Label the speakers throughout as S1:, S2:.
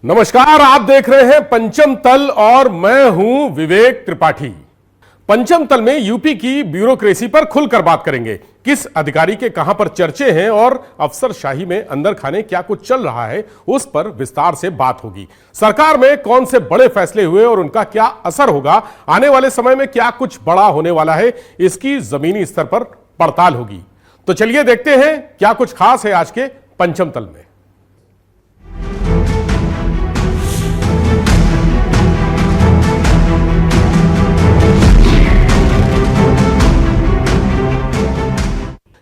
S1: नमस्कार, आप देख रहे हैं पंचम तल और मैं हूं विवेक त्रिपाठी। पंचम तल में यूपी की ब्यूरोक्रेसी पर खुलकर बात करेंगे। किस अधिकारी के कहां पर चर्चे हैं और अफसरशाही में अंदर खाने क्या कुछ चल रहा है, उस पर विस्तार से बात होगी। सरकार में कौन से बड़े फैसले हुए और उनका क्या असर होगा, आने वाले समय में क्या कुछ बड़ा होने वाला है, इसकी जमीनी स्तर पर पड़ताल होगी। तो चलिए देखते हैं क्या कुछ खास है आज के पंचम तल में।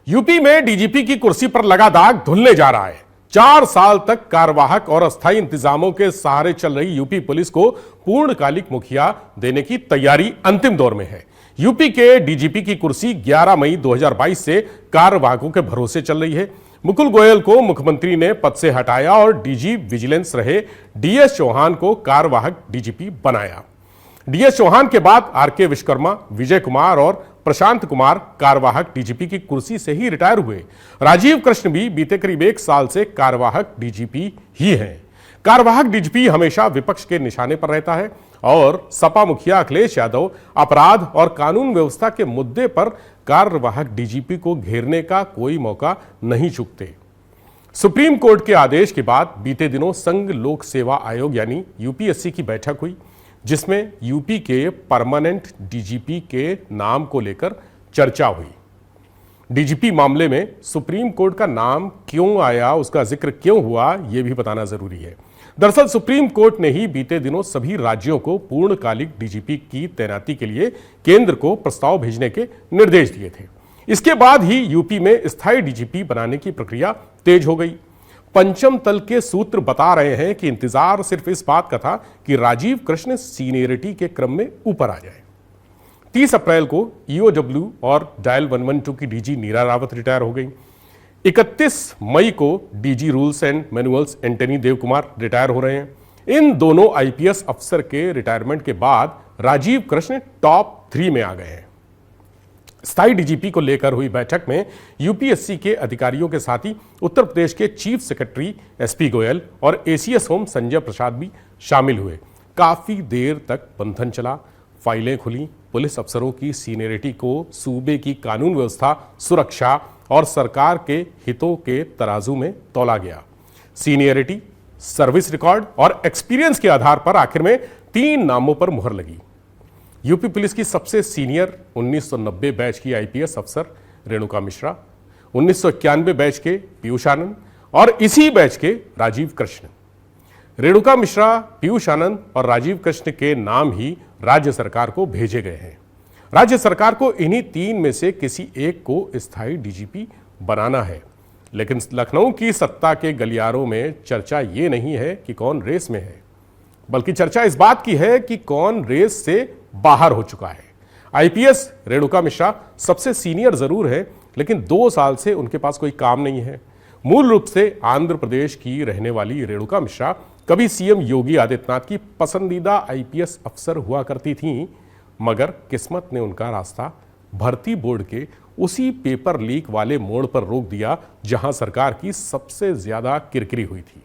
S1: यूपी में डीजीपी की कुर्सी पर लगा दाग धुलने जा रहा है। 4 साल तक कार्यवाहक और अस्थायी इंतजामों के सहारे चल रही यूपी पुलिस को पूर्णकालिक मुखिया देने की तैयारी अंतिम दौर में है। यूपी के डीजीपी की कुर्सी 11 मई 2022 से कार्यवाहकों के भरोसे चल रही है। मुकुल गोयल को मुख्यमंत्री ने पद से हटाया और डीजी विजिलेंस रहे डीएस चौहान को कार्यवाहक डीजीपी बनाया। डीएस चौहान के बाद आरके विश्वकर्मा, विजय कुमार और प्रशांत कुमार कार्यवाहक डीजीपी की कुर्सी से ही रिटायर हुए। राजीव कृष्ण भी बीते करीब 1 साल से कार्यवाहक डीजीपी ही हैं। कार्यवाहक डीजीपी हमेशा विपक्ष के निशाने पर रहता है और सपा मुखिया अखिलेश यादव अपराध और कानून व्यवस्था के मुद्दे पर कार्यवाहक डीजीपी को घेरने का कोई मौका नहीं चूकते। सुप्रीम कोर्ट के आदेश के बाद बीते दिनों संघ लोक सेवा आयोग यानी यूपीएससी की बैठक हुई, जिसमें यूपी के परमानेंट डीजीपी के नाम को लेकर चर्चा हुई। डीजीपी मामले में सुप्रीम कोर्ट का नाम क्यों आया, उसका जिक्र क्यों हुआ, यह भी बताना जरूरी है। दरअसल सुप्रीम कोर्ट ने ही बीते दिनों सभी राज्यों को पूर्णकालिक डीजीपी की तैनाती के लिए केंद्र को प्रस्ताव भेजने के निर्देश दिए थे। इसके बाद ही यूपी में स्थायी डीजीपी बनाने की प्रक्रिया तेज हो गई। पंचम तल के सूत्र बता रहे हैं कि इंतजार सिर्फ इस बात का था कि राजीव कृष्ण सीनियरिटी के क्रम में ऊपर आ जाए। 30 अप्रैल को ईओडब्ल्यू और डायल 112 की डीजी नीरा रावत रिटायर हो गई। 31 मई को DG rules and manuals Antony Dev Kumar retire हो रहे हैं। इन दोनों आईपीएस अफसर के रिटायरमेंट के बाद राजीव कृष्ण टॉप 3 में आ गए हैं। स्थायी डीजीपी को लेकर हुई बैठक में यूपीएससी के अधिकारियों के साथ ही उत्तर प्रदेश के चीफ सेक्रेटरी एसपी गोयल और एसीएस होम संजय प्रसाद भी शामिल हुए। काफी देर तक मंथन चला, फाइलें खुली, पुलिस अफसरों की सीनियरिटी को सूबे की कानून व्यवस्था, सुरक्षा और सरकार के हितों के तराजू में तौला गया। सीनियरिटी, सर्विस रिकॉर्ड और एक्सपीरियंस के आधार पर आखिर में 3 नामों पर मुहर लगी। यूपी पुलिस की सबसे सीनियर 1990 बैच की आईपीएस अफसर रेणुका मिश्रा, 1991 बैच के पीयूष आनंद और इसी बैच के राजीव कृष्ण। रेणुका मिश्रा, पीयूष आनंद और राजीव कृष्ण के नाम ही राज्य सरकार को भेजे गए हैं। राज्य सरकार को इन्हीं 3 में से किसी एक को स्थायी डीजीपी बनाना है। लेकिन लखनऊ की सत्ता के गलियारों में चर्चा ये नहीं है कि कौन रेस में है, बल्कि चर्चा इस बात की है कि कौन रेस से बाहर हो चुका है। आईपीएस रेणुका मिश्रा सबसे सीनियर जरूर है, लेकिन 2 साल से उनके पास कोई काम नहीं है। मूल रूप से आंध्र प्रदेश की रहने वाली रेणुका मिश्रा कभी सीएम योगी आदित्यनाथ की पसंदीदा आईपीएस अफसर हुआ करती थीं, मगर किस्मत ने उनका रास्ता भर्ती बोर्ड के उसी पेपर लीक वाले मोड़ पर रोक दिया जहां सरकार की सबसे ज्यादा किरकिरी हुई थी।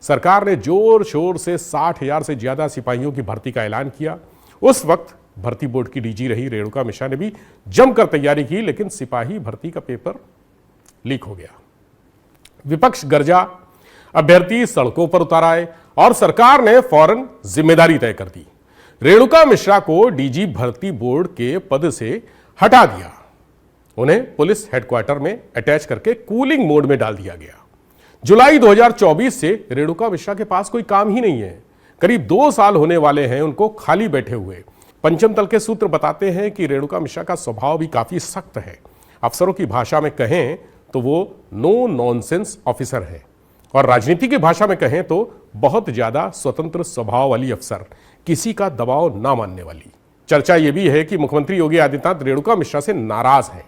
S1: सरकार ने जोर शोर से 60,000 से ज्यादा सिपाहियों की भर्ती का ऐलान किया। उस वक्त भर्ती बोर्ड की डीजी रही रेणुका मिश्रा ने भी जमकर तैयारी की, लेकिन सिपाही भर्ती का पेपर लीक हो गया। विपक्ष गरजा, अभ्यर्थी सड़कों पर उतर आए और सरकार ने फौरन जिम्मेदारी तय कर दी। रेणुका मिश्रा को डीजी भर्ती बोर्ड के पद से हटा दिया। उन्हें पुलिस हेडक्वार्टर में अटैच करके कूलिंग मोड में डाल दिया गया। जुलाई 2024 से रेणुका मिश्रा के पास कोई काम ही नहीं है। करीब 2 साल होने वाले हैं उनको खाली बैठे हुए। पंचम तल के सूत्र बताते हैं कि रेणुका मिश्रा का स्वभाव भी काफी सख्त है। अफसरों की भाषा में कहें तो वो नो नॉनसेंस ऑफिसर है और राजनीति की भाषा में कहें तो बहुत ज्यादा स्वतंत्र स्वभाव वाली अफसर, किसी का दबाव ना मानने वाली। चर्चा यह भी है कि मुख्यमंत्री योगी आदित्यनाथ रेणुका मिश्रा से नाराज हैं।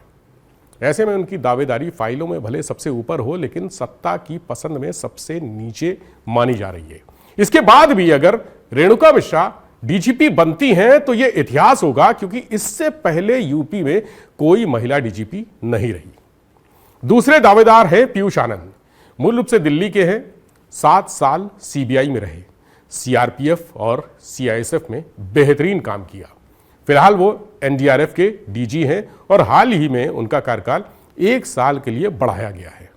S1: ऐसे में उनकी दावेदारी फाइलों में भले सबसे ऊपर हो, लेकिन सत्ता की पसंद में सबसे नीचे मानी जा रही है। इसके बाद भी अगर रेणुका मिश्रा डीजीपी बनती हैं तो यह इतिहास होगा, क्योंकि इससे पहले यूपी में कोई महिला डीजीपी नहीं रही। दूसरे दावेदार हैं पीयूष आनंद। मूल रूप से दिल्ली के हैं, 7 साल सीबीआई में रहे। सीआरपीएफ और सीआईएसएफ में बेहतरीन काम किया। फिलहाल वो एनडीआरएफ के डीजी हैं और हाल ही में उनका कार्यकाल 1 साल के लिए बढ़ाया गया है।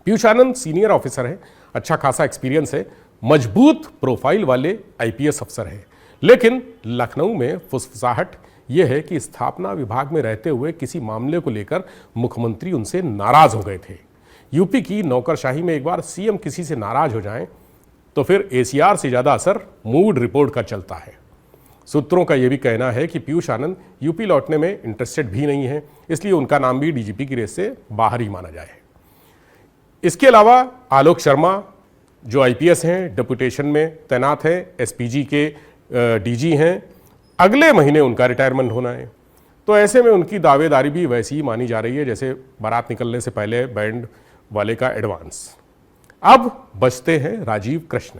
S1: पीयूष आनंद सीनियर ऑफिसर हैं, अच्छा खासा एक्सपीरियंस है, मजबूत प्रोफाइल वाले आईपीएस अफसर हैं। लेकिन लखनऊ में फुसफुसाहट यह है कि स्थापना विभाग में रहते हुए किसी मामले को लेकर मुख्यमंत्री उनसे नाराज हो गए थे। यूपी की नौकरशाही में एक बार सीएम किसी से नाराज हो जाएं तो फिर एसीआर से ज्यादा असर मूड रिपोर्ट का चलता है। सूत्रों का यह भी कहना है कि पीयूष आनंद यूपी लौटने में इंटरेस्टेड भी नहीं है, इसलिए उनका नाम भी डीजीपी की रेस से बाहर ही माना जाए। इसके अलावा आलोक शर्मा जो आईपीएस हैं, डेपुटेशन में तैनात हैं, एसपीजी के डीजी हैं, अगले महीने उनका रिटायरमेंट होना है। तो ऐसे में उनकी दावेदारी भी वैसी ही मानी जा रही है जैसे बारात निकलने से पहले बैंड वाले का एडवांस। अब बचते हैं राजीव कृष्ण।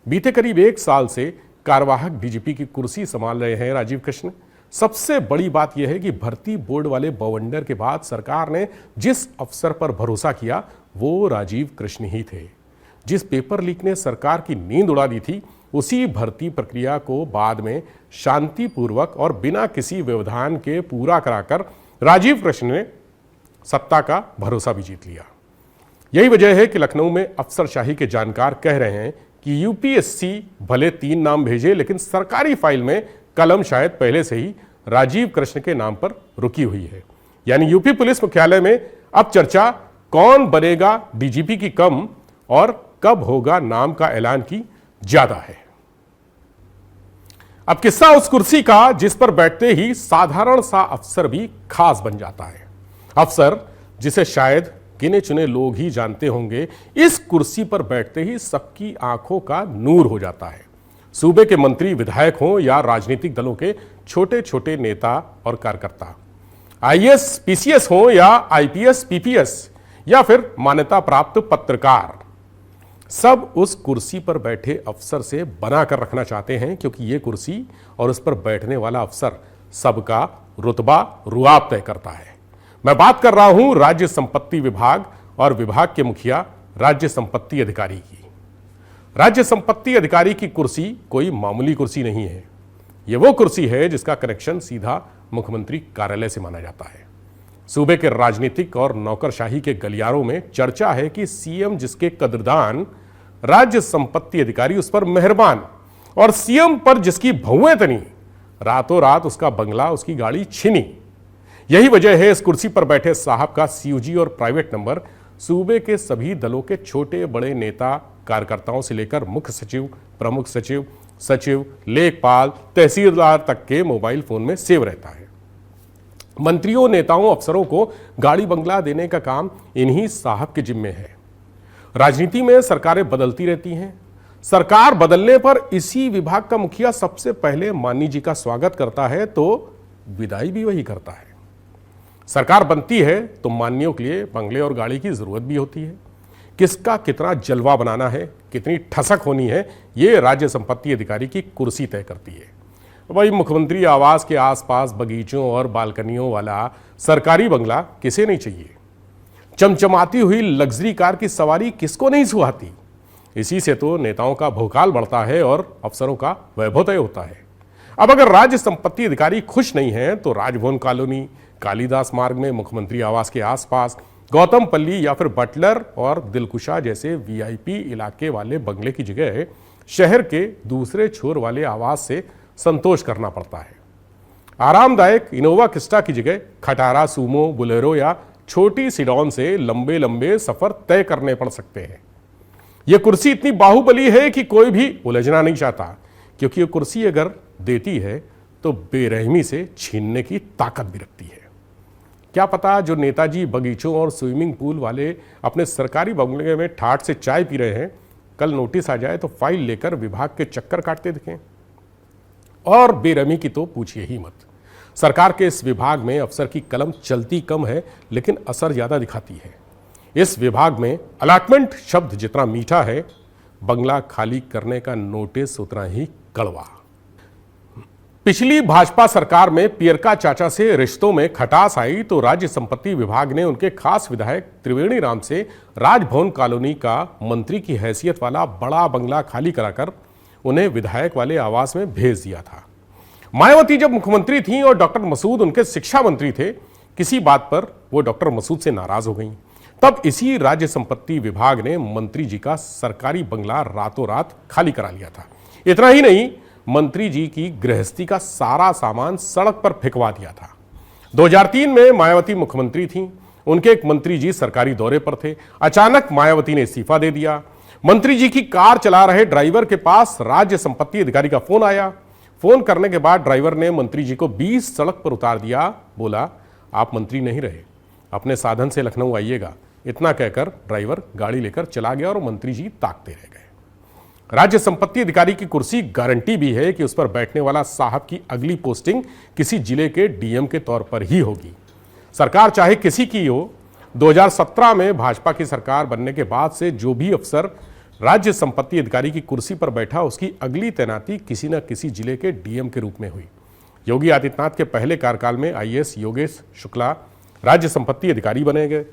S1: बीते करीब 1 साल से कार्यवाहक डीजीपी की कुर्सी संभाल रहे हैं राजीव कृष्ण। सबसे बड़ी बात यह है कि भर्ती बोर्ड वाले बवंडर के बाद सरकार ने जिस अफसर पर भरोसा किया वो राजीव कृष्ण ही थे। जिस पेपर लीक ने सरकार की नींद उड़ा दी थी, उसी भर्ती प्रक्रिया को बाद में शांतिपूर्वक और बिना किसी व्यवधान के पूरा कराकर राजीव कृष्ण ने सत्ता का भरोसा भी जीत लिया। यही वजह है कि लखनऊ में अफसरशाही के जानकार कह रहे हैं कि यूपीएससी भले 3 नाम भेजे, लेकिन सरकारी फाइल में कलम शायद पहले से ही राजीव कृष्ण के नाम पर रुकी हुई है। यानी यूपी पुलिस मुख्यालय में अब चर्चा कौन बनेगा डीजीपी की कम और कब होगा नाम का ऐलान की ज्यादा है। अब किस्सा उस कुर्सी का जिस पर बैठते ही साधारण सा अफसर भी खास बन जाता है। अफसर जिसे शायद गिने चुने लोग ही जानते होंगे, इस कुर्सी पर बैठते ही सबकी आंखों का नूर हो जाता है। सूबे के मंत्री विधायक हों या राजनीतिक दलों के छोटे छोटे नेता और कार्यकर्ता, आईएएस पीसीएस हों या आईपीएस पीपीएस या फिर मान्यता प्राप्त पत्रकार, सब उस कुर्सी पर बैठे अफसर से बना कर रखना चाहते हैं, क्योंकि ये कुर्सी और उस पर बैठने वाला अफसर सबका रुतबा रुआब तय करता है। मैं बात कर रहा हूं राज्य संपत्ति विभाग और विभाग के मुखिया राज्य संपत्ति अधिकारी की। राज्य संपत्ति अधिकारी की कुर्सी कोई मामूली कुर्सी नहीं है। यह वो कुर्सी है जिसका कनेक्शन सीधा मुख्यमंत्री कार्यालय से माना जाता है। सूबे के राजनीतिक और नौकरशाही के गलियारों में चर्चा है कि सीएम जिसके कदरदान, राज्य संपत्ति अधिकारी उस पर मेहरबान, और सीएम पर जिसकी भौएं तनी, रातों रात उसका बंगला, उसकी गाड़ी छिनी। यही वजह है इस कुर्सी पर बैठे साहब का सीयूजी और प्राइवेट नंबर सूबे के सभी दलों के छोटे बड़े नेता कार्यकर्ताओं से लेकर मुख्य सचिव, प्रमुख सचिव, सचिव, लेखपाल, तहसीलदार तक के मोबाइल फोन में सेव रहता है। मंत्रियों, नेताओं, अफसरों को गाड़ी बंगला देने का काम इन्हीं साहब के जिम्मे है। राजनीति में सरकारें बदलती रहती हैं। सरकार बदलने पर इसी विभाग का मुखिया सबसे पहले मानी जी का स्वागत करता है तो विदाई भी वही करता है। सरकार बनती है तो मान्यों के लिए बंगले और गाड़ी की जरूरत भी होती है। किसका कितना जलवा बनाना है, कितनी ठसक होनी है, ये राज्य संपत्ति अधिकारी की कुर्सी तय करती है। भाई, मुख्यमंत्री आवास के आसपास बगीचों और बालकनियों वाला सरकारी बंगला किसे नहीं चाहिए? चमचमाती हुई लग्जरी कार की सवारी किसको नहीं सुहाती? इसी से तो नेताओं का भौकाल बढ़ता है और अफसरों का वैभव तय होता है। अब अगर राज्य संपत्ति अधिकारी खुश नहीं है तो राजभवन कॉलोनी, कालिदास मार्ग में मुख्यमंत्री आवास के आसपास, गौतम पल्ली या फिर बटलर और दिलकुशा जैसे वीआईपी इलाके वाले बंगले की जगह शहर के दूसरे छोर वाले आवास से संतोष करना पड़ता है। आरामदायक इनोवा क्रिस्टा की जगह खटारा, सूमो, बुलेरो या छोटी सिडॉन से लंबे लंबे सफर तय करने पड़ सकते हैं। यह कुर्सी इतनी बाहुबली है कि कोई भी उलझना नहीं चाहता, क्योंकि यह कुर्सी अगर देती है तो बेरहमी से छीनने की ताकत भी रखती है। क्या पता जो नेताजी बगीचों और स्विमिंग पूल वाले अपने सरकारी बंगले में ठाठ से चाय पी रहे हैं, कल नोटिस आ जाए तो फाइल लेकर विभाग के चक्कर काटते दिखें। और बेरहमी की तो पूछिए ही मत। सरकार के इस विभाग में अफसर की कलम चलती कम है लेकिन असर ज्यादा दिखाती है। इस विभाग में अलॉटमेंट शब्द जितना मीठा है, बंगला खाली करने का नोटिस उतना ही कड़वा। पिछली भाजपा सरकार में पियरका चाचा से रिश्तों में खटास आई तो राज्य संपत्ति विभाग ने उनके खास विधायक त्रिवेणी राम से राजभवन कॉलोनी का मंत्री की हैसियत वाला बड़ा बंगला खाली कराकर उन्हें विधायक वाले आवास में भेज दिया था। मायावती जब मुख्यमंत्री थीं और डॉक्टर मसूद उनके शिक्षा मंत्री थे, किसी बात पर वो डॉक्टर मसूद से नाराज हो गईं। तब इसी राज्य संपत्ति विभाग ने मंत्री जी का सरकारी बंगला रातों रात खाली करा लिया था। इतना ही नहीं, मंत्री जी की गृहस्थी का सारा सामान सड़क पर फेंकवा दिया था। 2003 में मायावती मुख्यमंत्री थीं। उनके एक मंत्री जी सरकारी दौरे पर थे। अचानक मायावती ने इस्तीफा दे दिया। मंत्री जी की कार चला रहे ड्राइवर के पास राज्य संपत्ति अधिकारी का फोन आया। फोन करने के बाद ड्राइवर ने मंत्री जी को 20 सड़क पर उतार दिया। बोला, आप मंत्री नहीं रहे, अपने साधन से लखनऊ आइएगा। इतना कहकर ड्राइवर गाड़ी लेकर चला गया और मंत्री जी ताकते रह गए। राज्य संपत्ति अधिकारी की कुर्सी गारंटी भी है कि उस पर बैठने वाला साहब की अगली पोस्टिंग किसी जिले के डीएम के तौर पर ही होगी। सरकार चाहे किसी की हो, 2017 में भाजपा की सरकार बनने के बाद से जो भी अफसर राज्य संपत्ति अधिकारी की कुर्सी पर बैठा, उसकी अगली तैनाती किसी न किसी जिले के डीएम के रूप में हुई। योगी आदित्यनाथ के पहले कार्यकाल में आईएएस योगेश शुक्ला राज्य संपत्ति अधिकारी बने गए।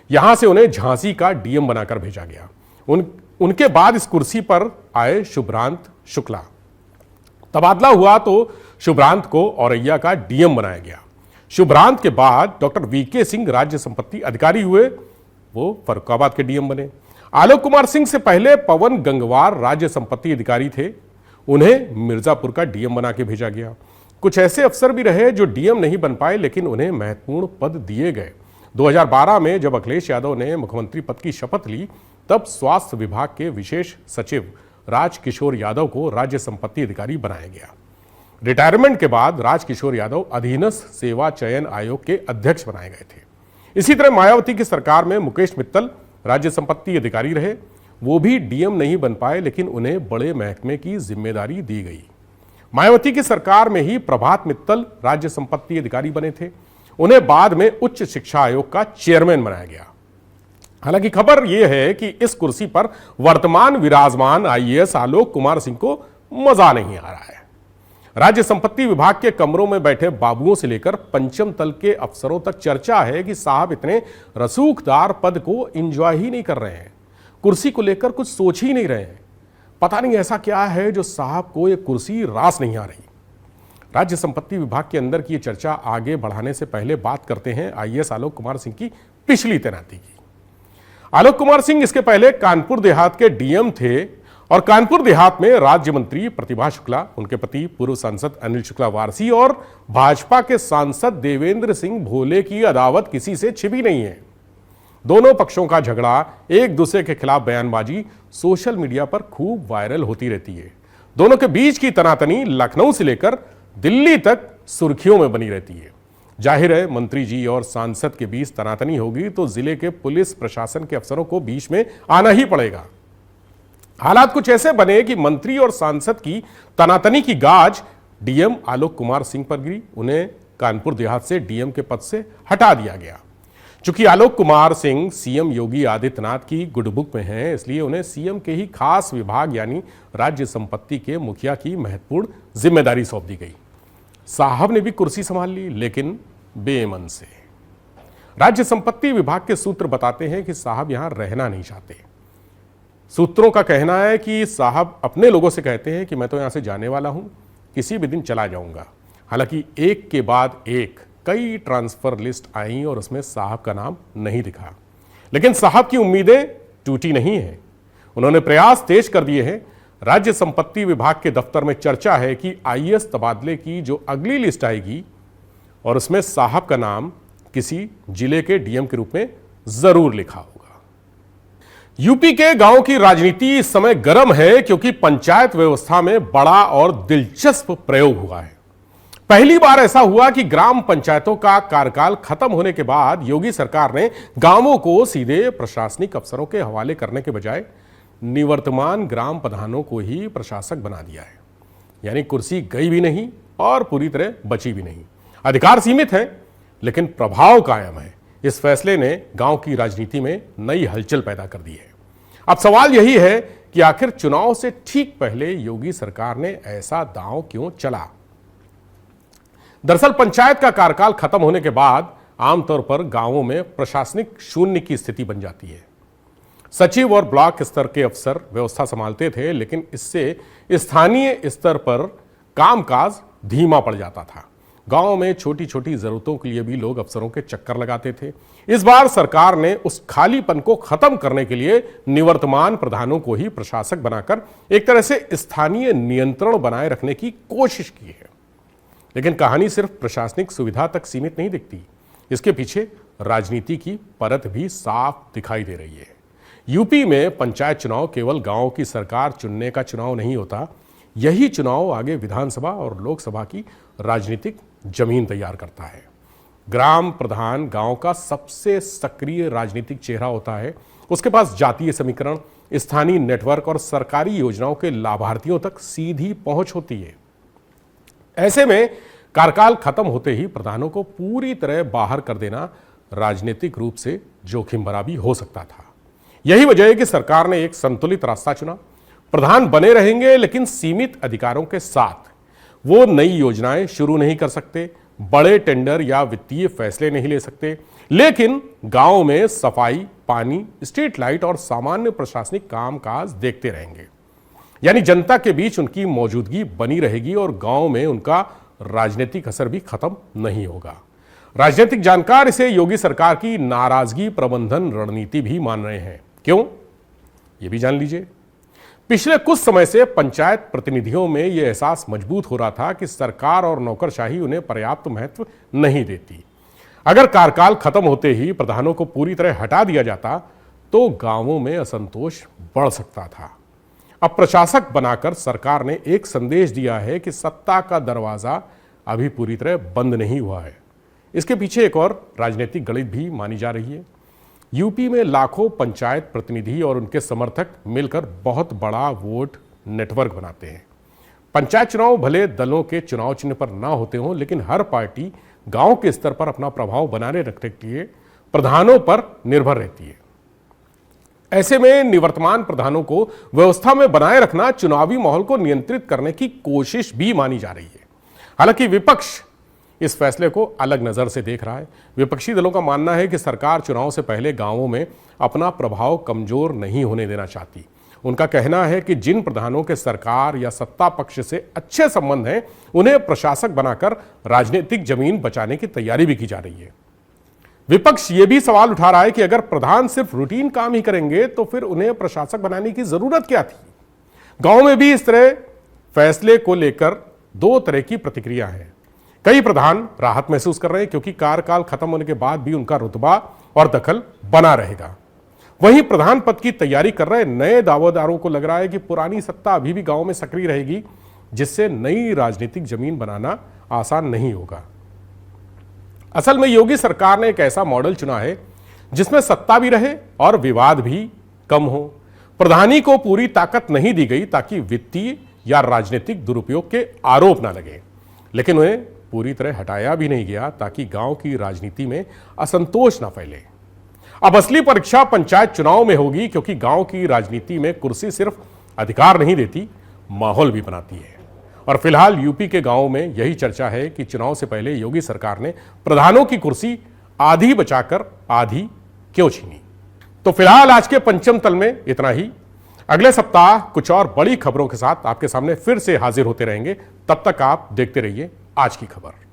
S1: यहां से उन्हें झांसी का डीएम बनाकर भेजा गया। उनके बाद इस कुर्सी पर आए शुभ्रांत शुक्ला। तबादला हुआ तो शुभ्रांत को औरैया का डीएम बनाया गया। शुभ्रांत के बाद डॉक्टर वीके सिंह राज्य संपत्ति अधिकारी हुए, वो फर्रुखाबाद के डीएम बने। आलोक कुमार सिंह से पहले पवन गंगवार राज्य संपत्ति अधिकारी थे, उन्हें मिर्जापुर का डीएम बना के भेजा गया। कुछ ऐसे अफसर भी रहे जो डीएम नहीं बन पाए, लेकिन उन्हें महत्वपूर्ण पद दिए गए। 2012 में जब अखिलेश यादव ने मुख्यमंत्री पद की शपथ ली, तब स्वास्थ्य विभाग के विशेष सचिव राजकिशोर यादव को राज्य संपत्ति अधिकारी बनाया गया। रिटायरमेंट के बाद राजकिशोर यादव अधीनस्थ सेवा चयन आयोग के अध्यक्ष बनाए गए थे। इसी तरह मायावती की सरकार में मुकेश मित्तल राज्य संपत्ति अधिकारी रहे। वो भी डीएम नहीं बन पाए, लेकिन उन्हें बड़े महकमे की जिम्मेदारी दी गई। मायावती की सरकार में ही प्रभात मित्तल राज्य संपत्ति अधिकारी बने थे। उन्हें बाद में उच्च शिक्षा आयोग का चेयरमैन बनाया गया। हालांकि खबर यह है कि इस कुर्सी पर वर्तमान विराजमान आईएएस आलोक कुमार सिंह को मजा नहीं आ रहा है। राज्य संपत्ति विभाग के कमरों में बैठे बाबुओं से लेकर पंचम तल के अफसरों तक चर्चा है कि साहब इतने रसूखदार पद को एंजॉय ही नहीं कर रहे हैं, कुर्सी को लेकर कुछ सोच ही नहीं रहे हैं। पता नहीं ऐसा क्या है जो साहब को यह कुर्सी रास नहीं आ रही। राज्य संपत्ति विभाग के अंदर की यह चर्चा आगे बढ़ाने से पहले बात करते हैं आईएएस आलोक कुमार सिंह की पिछली तैनाती की। आलोक कुमार सिंह इसके पहले कानपुर देहात के डीएम थे और कानपुर देहात में राज्य मंत्री प्रतिभा शुक्ला, उनके पति पूर्व सांसद अनिल शुक्ला वारसी और भाजपा के सांसद देवेंद्र सिंह भोले की अदावत किसी से छिपी नहीं है। दोनों पक्षों का झगड़ा, एक दूसरे के खिलाफ बयानबाजी सोशल मीडिया पर खूब वायरल होती रहती है। दोनों के बीच की तनातनी लखनऊ से लेकर दिल्ली तक सुर्खियों में बनी रहती है। जाहिर है, मंत्री जी और सांसद के बीच तनातनी होगी तो जिले के पुलिस प्रशासन के अफसरों को बीच में आना ही पड़ेगा। हालात कुछ ऐसे बने कि मंत्री और सांसद की तनातनी की गाज डीएम आलोक कुमार सिंह पर गिरी। उन्हें कानपुर देहात से डीएम के पद से हटा दिया गया। चूंकि आलोक कुमार सिंह सीएम योगी आदित्यनाथ की गुड बुक में हैं, इसलिए उन्हें सीएम के ही खास विभाग यानी राज्य संपत्ति के मुखिया की महत्वपूर्ण जिम्मेदारी सौंप दी गई। साहब ने भी कुर्सी संभाल ली, लेकिन बेमन से। राज्य संपत्ति विभाग के सूत्र बताते हैं कि साहब यहां रहना नहीं चाहते। सूत्रों का कहना है कि साहब अपने लोगों से कहते हैं कि मैं तो यहां से जाने वाला हूं, किसी भी दिन चला जाऊंगा। हालांकि एक के बाद एक कई ट्रांसफर लिस्ट आई और उसमें साहब का नाम नहीं दिखा, लेकिन साहब की उम्मीदें टूटी नहीं है। उन्होंने प्रयास तेज कर दिए हैं। राज्य संपत्ति विभाग के दफ्तर में चर्चा है कि आईएएस तबादले की जो अगली लिस्ट आएगी और उसमें साहब का नाम किसी जिले के डीएम के रूप में जरूर लिखा होगा। यूपी के गांव की राजनीति इस समय गर्म है क्योंकि पंचायत व्यवस्था में बड़ा और दिलचस्प प्रयोग हुआ है। पहली बार ऐसा हुआ कि ग्राम पंचायतों का कार्यकाल खत्म होने के बाद योगी सरकार ने गांवों को सीधे प्रशासनिक अफसरों के हवाले करने के बजाय निवर्तमान ग्राम प्रधानों को ही प्रशासक बना दिया है। यानी कुर्सी गई भी नहीं और पूरी तरह बची भी नहीं। अधिकार सीमित है लेकिन प्रभाव कायम है। इस फैसले ने गांव की राजनीति में नई हलचल पैदा कर दी है। अब सवाल यही है कि आखिर चुनाव से ठीक पहले योगी सरकार ने ऐसा दांव क्यों चला। दरअसल पंचायत का कार्यकाल खत्म होने के बाद आमतौर पर गांवों में प्रशासनिक शून्य की स्थिति बन जाती है। सचिव और ब्लॉक स्तर के अफसर व्यवस्था संभालते थे, लेकिन इससे स्थानीय स्तर पर कामकाज धीमा पड़ जाता था। गांव में छोटी छोटी जरूरतों के लिए भी लोग अफसरों के चक्कर लगाते थे। इस बार सरकार ने उस खालीपन को खत्म करने के लिए निवर्तमान प्रधानों को ही प्रशासक बनाकर एक तरह से स्थानीय नियंत्रण बनाए रखने की कोशिश की है। लेकिन कहानी सिर्फ प्रशासनिक सुविधा तक सीमित नहीं दिखती, इसके पीछे राजनीति की परत भी साफ दिखाई दे रही है। यूपी में पंचायत चुनाव केवल गांव की सरकार चुनने का चुनाव नहीं होता, यही चुनाव आगे विधानसभा और लोकसभा की राजनीतिक जमीन तैयार करता है। ग्राम प्रधान गांव का सबसे सक्रिय राजनीतिक चेहरा होता है। उसके पास जातीय समीकरण, स्थानीय नेटवर्क और सरकारी योजनाओं के लाभार्थियों तक सीधी पहुंच होती है। ऐसे में कार्यकाल खत्म होते ही प्रधानों को पूरी तरह बाहर कर देना राजनीतिक रूप से जोखिम भरा भी हो सकता था। यही वजह है कि सरकार ने एक संतुलित रास्ता चुना। प्रधान बने रहेंगे, लेकिन सीमित अधिकारों के साथ। वो नई योजनाएं शुरू नहीं कर सकते, बड़े टेंडर या वित्तीय फैसले नहीं ले सकते, लेकिन गांव में सफाई, पानी, स्ट्रीट लाइट और सामान्य प्रशासनिक कामकाज देखते रहेंगे। यानी जनता के बीच उनकी मौजूदगी बनी रहेगी और गांव में उनका राजनीतिक असर भी खत्म नहीं होगा। राजनीतिक जानकार इसे योगी सरकार की नाराजगी प्रबंधन रणनीति भी मान रहे हैं। क्यों, यह भी जान लीजिए। पिछले कुछ समय से पंचायत प्रतिनिधियों में यह एहसास मजबूत हो रहा था कि सरकार और नौकरशाही उन्हें पर्याप्त महत्व नहीं देती। अगर कार्यकाल खत्म होते ही प्रधानों को पूरी तरह हटा दिया जाता तो गांवों में असंतोष बढ़ सकता था। अब प्रशासक बनाकर सरकार ने एक संदेश दिया है कि सत्ता का दरवाजा अभी पूरी तरह बंद नहीं हुआ है। इसके पीछे एक और राजनीतिक गणित भी मानी जा रही है। यूपी में लाखों पंचायत प्रतिनिधि और उनके समर्थक मिलकर बहुत बड़ा वोट नेटवर्क बनाते हैं। पंचायत चुनाव भले दलों के चुनाव चिन्ह पर ना होते हों, लेकिन हर पार्टी गांव के स्तर पर अपना प्रभाव बनाने रखने के लिए प्रधानों पर निर्भर रहती है। ऐसे में निवर्तमान प्रधानों को व्यवस्था में बनाए रखना चुनावी माहौल को नियंत्रित करने की कोशिश भी मानी जा रही है। हालांकि विपक्ष इस फैसले को अलग नजर से देख रहा है। विपक्षी दलों का मानना है कि सरकार चुनाव से पहले गांवों में अपना प्रभाव कमजोर नहीं होने देना चाहती। उनका कहना है कि जिन प्रधानों के सरकार या सत्ता पक्ष से अच्छे संबंध हैं, उन्हें प्रशासक बनाकर राजनीतिक जमीन बचाने की तैयारी भी की जा रही है। विपक्ष ये भी सवाल उठा रहा है कि अगर प्रधान सिर्फ रूटीन काम ही करेंगे तो फिर उन्हें प्रशासक बनाने की जरूरत क्या थी। गांव में भी इस तरह फैसले को लेकर दो तरह की प्रतिक्रिया है। कई प्रधान राहत महसूस कर रहे हैं क्योंकि कार्यकाल खत्म होने के बाद भी उनका रुतबा और दखल बना रहेगा। वहीं प्रधान पद की तैयारी कर रहे नए दावेदारों को लग रहा है कि पुरानी सत्ता अभी भी गांव में सक्रिय रहेगी, जिससे नई राजनीतिक जमीन बनाना आसान नहीं होगा। असल में योगी सरकार ने एक ऐसा मॉडल चुना है जिसमें सत्ता भी रहे और विवाद भी कम हो। प्रधानी को पूरी ताकत नहीं दी गई ताकि वित्तीय या राजनीतिक दुरुपयोग के आरोप ना लगे, लेकिन उन्हें पूरी तरह हटाया भी नहीं गया ताकि गांव की राजनीति में असंतोष ना फैले। अब असली परीक्षा पंचायत चुनाव में होगी, क्योंकि गांव की राजनीति में कुर्सी सिर्फ अधिकार नहीं देती, माहौल भी बनाती है। और फिलहाल यूपी के गांवों में यही चर्चा है कि चुनाव से पहले योगी सरकार ने प्रधानों की कुर्सी आधी बचाकर आधी क्यों छीनी। तो फिलहाल आज के पंचम तल में इतना ही। अगले सप्ताह कुछ और बड़ी खबरों के साथ आपके सामने फिर से हाजिर होते रहेंगे। तब तक आप देखते रहिए आज की खबर।